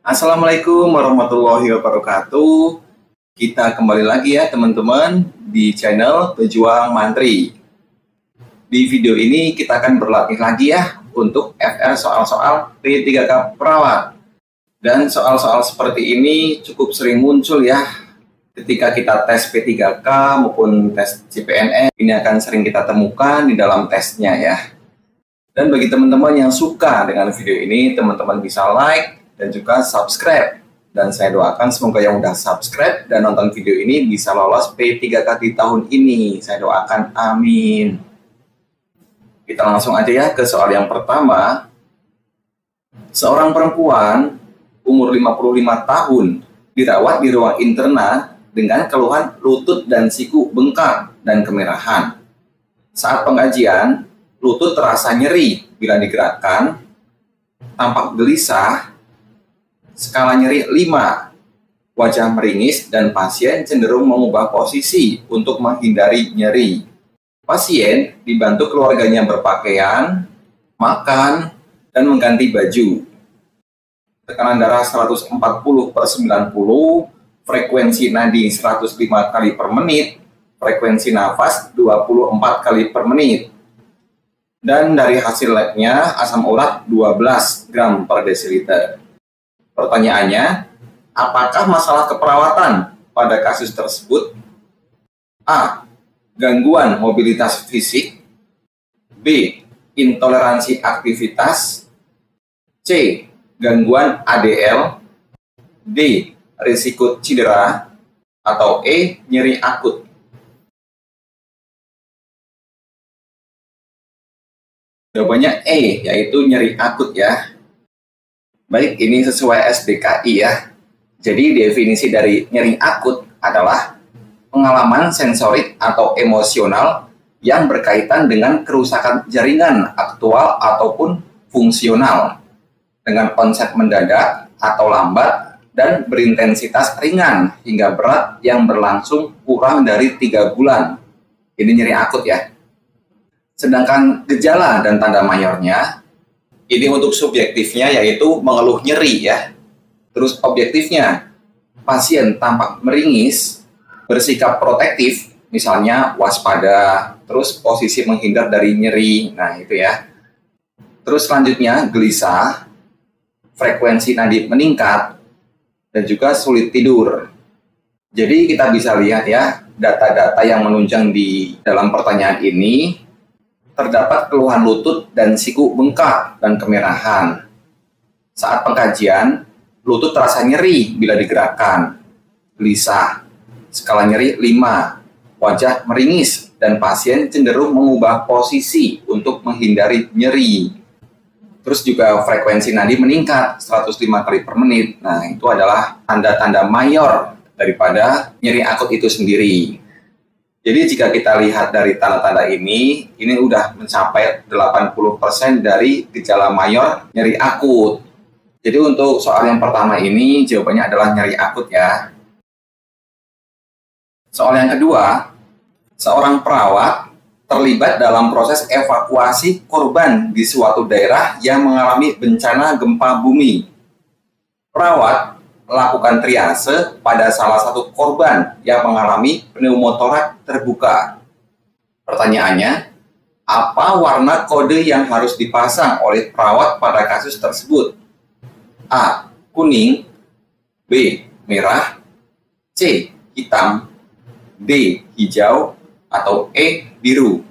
Assalamualaikum warahmatullahi wabarakatuh. Kita kembali lagi ya teman-teman di channel Pejuang Mantri. Di video ini kita akan berlatih lagi ya untuk FR soal-soal P3K perawat. Dan soal-soal seperti ini cukup sering muncul ya ketika kita tes P3K maupun tes CPNS. Ini akan sering kita temukan di dalam tesnya ya. Dan bagi teman-teman yang suka dengan video ini, teman-teman bisa like dan juga subscribe. Dan saya doakan semoga yang udah subscribe dan nonton video ini bisa lolos P3K di tahun ini. Saya doakan amin. Kita langsung aja ya ke soal yang pertama. Seorang perempuan umur 55 tahun dirawat di ruang interna dengan keluhan lutut dan siku bengkak dan kemerahan. Saat pengajian, lutut terasa nyeri bila digerakkan, tampak gelisah, skala nyeri 5, wajah meringis, dan pasien cenderung mengubah posisi untuk menghindari nyeri. Pasien dibantu keluarganya berpakaian, makan, dan mengganti baju. Tekanan darah 140/90, frekuensi nadi 105 kali per menit, frekuensi nafas 24 kali per menit. Dan dari hasil labnya, asam urat 12 gram per desiliter. Pertanyaannya, apakah masalah keperawatan pada kasus tersebut? A. Gangguan mobilitas fisik. B. Intoleransi aktivitas. C. Gangguan ADL. D. Risiko cedera. Atau E. Nyeri akut. Jawabannya E, yaitu nyeri akut ya. Baik, ini sesuai SDKI ya. Jadi definisi dari nyeri akut adalah pengalaman sensorik atau emosional yang berkaitan dengan kerusakan jaringan aktual ataupun fungsional dengan konsep mendadak atau lambat dan berintensitas ringan hingga berat yang berlangsung kurang dari 3 bulan. Ini nyeri akut ya. Sedangkan gejala dan tanda mayornya, ini untuk subjektifnya yaitu mengeluh nyeri ya. Terus objektifnya, pasien tampak meringis, bersikap protektif, misalnya waspada, terus posisi menghindar dari nyeri, nah itu ya. Terus selanjutnya gelisah, frekuensi nadi meningkat, dan juga sulit tidur. Jadi kita bisa lihat ya, data-data yang menunjang di dalam pertanyaan ini, terdapat keluhan lutut dan siku bengkak dan kemerahan. Saat pengkajian, lutut terasa nyeri bila digerakkan, gelisah, skala nyeri 5, wajah meringis, dan pasien cenderung mengubah posisi untuk menghindari nyeri. Terus juga frekuensi nadi meningkat 105 kali per menit. Nah, itu adalah tanda-tanda mayor daripada nyeri akut itu sendiri. Jadi jika kita lihat dari tanda-tanda ini udah mencapai 80% dari gejala mayor nyeri akut. Jadi untuk soal yang pertama ini jawabannya adalah nyeri akut ya. Soal yang kedua, seorang perawat terlibat dalam proses evakuasi korban di suatu daerah yang mengalami bencana gempa bumi. Perawat melakukan triase pada salah satu korban yang mengalami pneumotoraks terbuka. Pertanyaannya, apa warna kode yang harus dipasang oleh perawat pada kasus tersebut? A. Kuning. B. Merah. C. Hitam. D. Hijau. Atau E. Biru.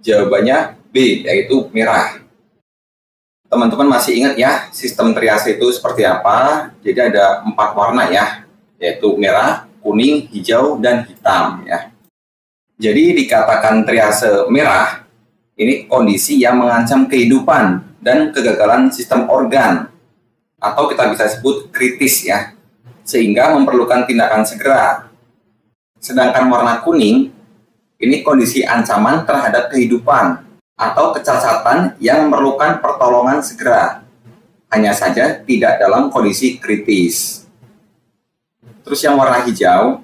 Jawabannya B, yaitu merah. Teman-teman masih ingat ya sistem triase itu seperti apa? Jadi ada 4 warna ya, yaitu merah, kuning, hijau, dan hitam ya. Jadi dikatakan triase merah, ini kondisi yang mengancam kehidupan dan kegagalan sistem organ, atau kita bisa sebut kritis ya, sehingga memerlukan tindakan segera. Sedangkan warna kuning, ini kondisi ancaman terhadap kehidupan atau kecacatan yang memerlukan pertolongan segera, hanya saja tidak dalam kondisi kritis. Terus yang warna hijau,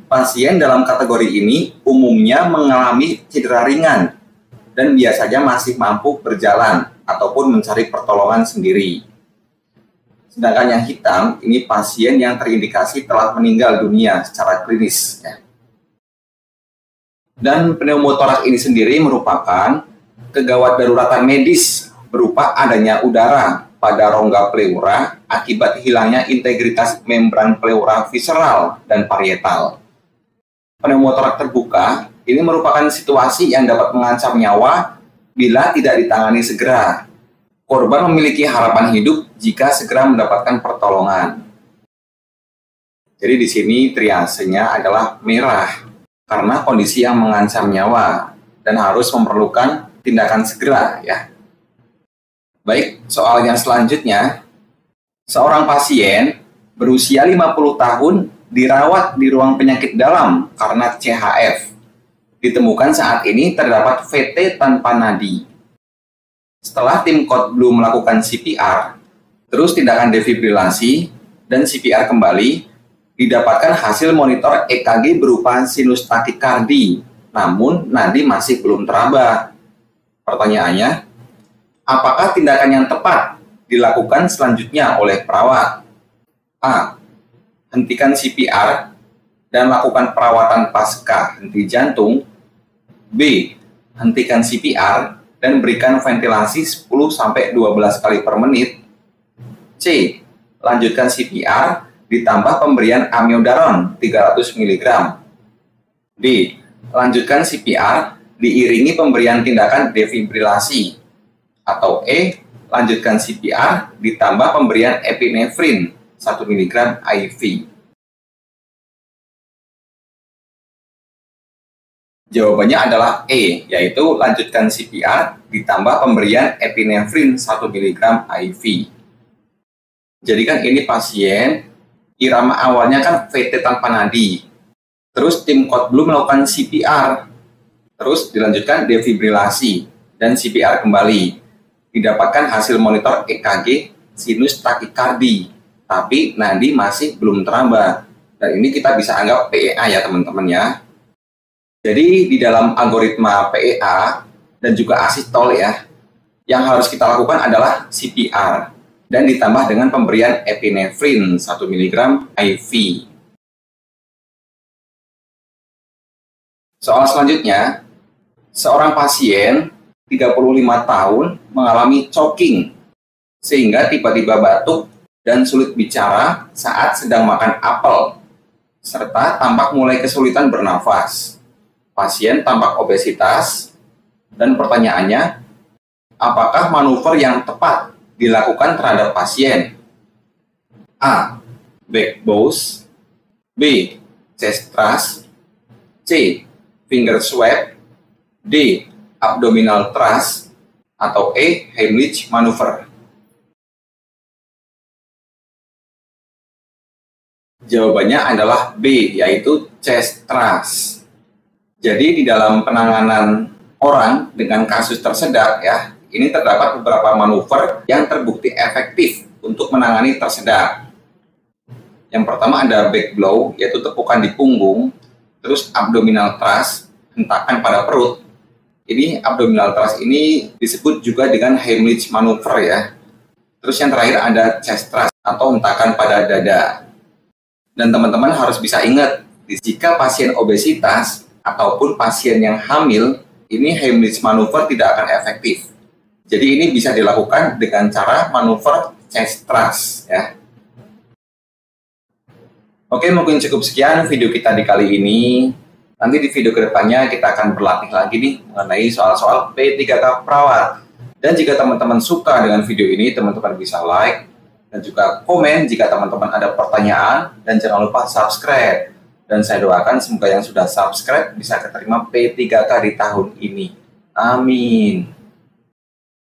pasien dalam kategori ini umumnya mengalami cedera ringan dan biasanya masih mampu berjalan ataupun mencari pertolongan sendiri. Sedangkan yang hitam, ini pasien yang terindikasi telah meninggal dunia secara klinis. Ya. Dan pneumotoraks ini sendiri merupakan kegawat daruratan medis berupa adanya udara pada rongga pleura akibat hilangnya integritas membran pleura visceral dan parietal. Pneumotoraks terbuka ini merupakan situasi yang dapat mengancam nyawa bila tidak ditangani segera. Korban memiliki harapan hidup jika segera mendapatkan pertolongan. Jadi di sini triasenya adalah merah karena kondisi yang mengancam nyawa dan harus memerlukan tindakan segera ya. Baik, soal yang selanjutnya, seorang pasien berusia 50 tahun dirawat di ruang penyakit dalam karena CHF. Ditemukan saat ini terdapat VT tanpa nadi. Setelah tim Code Blue melakukan CPR, terus tindakan defibrilasi dan CPR kembali, didapatkan hasil monitor EKG berupa sinus takikardi, namun nadi masih belum teraba. Pertanyaannya, apakah tindakan yang tepat dilakukan selanjutnya oleh perawat? A. Hentikan CPR dan lakukan perawatan pasca henti jantung. B. Hentikan CPR dan berikan ventilasi 10-12 kali per menit. C. Lanjutkan CPR ditambah pemberian amiodaron 300 mg. D. Lanjutkan CPR diiringi pemberian tindakan defibrilasi. Atau E. Lanjutkan CPR ditambah pemberian epinefrin 1 mg IV. Jawabannya adalah E, yaitu lanjutkan CPR ditambah pemberian epinefrin 1 mg IV. Jadi kan ini pasien, irama awalnya kan VT tanpa nadi. Terus tim Code Blue melakukan CPR. Terus dilanjutkan defibrilasi dan CPR kembali. Didapatkan hasil monitor EKG sinus takikardi, tapi nadi masih belum teraba. Dan ini kita bisa anggap PEA ya teman-teman ya. Jadi di dalam algoritma PEA dan juga asistol ya, yang harus kita lakukan adalah CPR dan ditambah dengan pemberian epinefrin 1 mg IV. Soal selanjutnya, seorang pasien 35 tahun mengalami choking sehingga tiba-tiba batuk dan sulit bicara saat sedang makan apel, serta tampak mulai kesulitan bernafas. Pasien tampak obesitas, dan pertanyaannya, apakah manuver yang tepat dilakukan terhadap pasien? A. Back bows. B. Chest thrust. C. Finger swab. D. Abdominal thrust. Atau E. Heimlich maneuver. Jawabannya adalah B, yaitu chest thrust. Jadi di dalam penanganan orang dengan kasus tersedak ya, ini terdapat beberapa manuver yang terbukti efektif untuk menangani tersedak. Yang pertama ada back blow, yaitu tepukan di punggung, terus abdominal thrust, hentakan pada perut. Ini abdominal thrust ini disebut juga dengan Heimlich maneuver ya. Terus yang terakhir ada chest thrust atau hentakan pada dada. Dan teman-teman harus bisa ingat, jika pasien obesitas ataupun pasien yang hamil, ini Heimlich maneuver tidak akan efektif. Jadi ini bisa dilakukan dengan cara manuver chest thrust ya. Oke, mungkin cukup sekian video kita di kali ini. Nanti di video kedepannya kita akan berlatih lagi nih mengenai soal-soal P3K perawat. Dan jika teman-teman suka dengan video ini, teman-teman bisa like dan juga komen jika teman-teman ada pertanyaan, dan jangan lupa subscribe. Dan saya doakan semoga yang sudah subscribe bisa keterima P3K di tahun ini. Amin.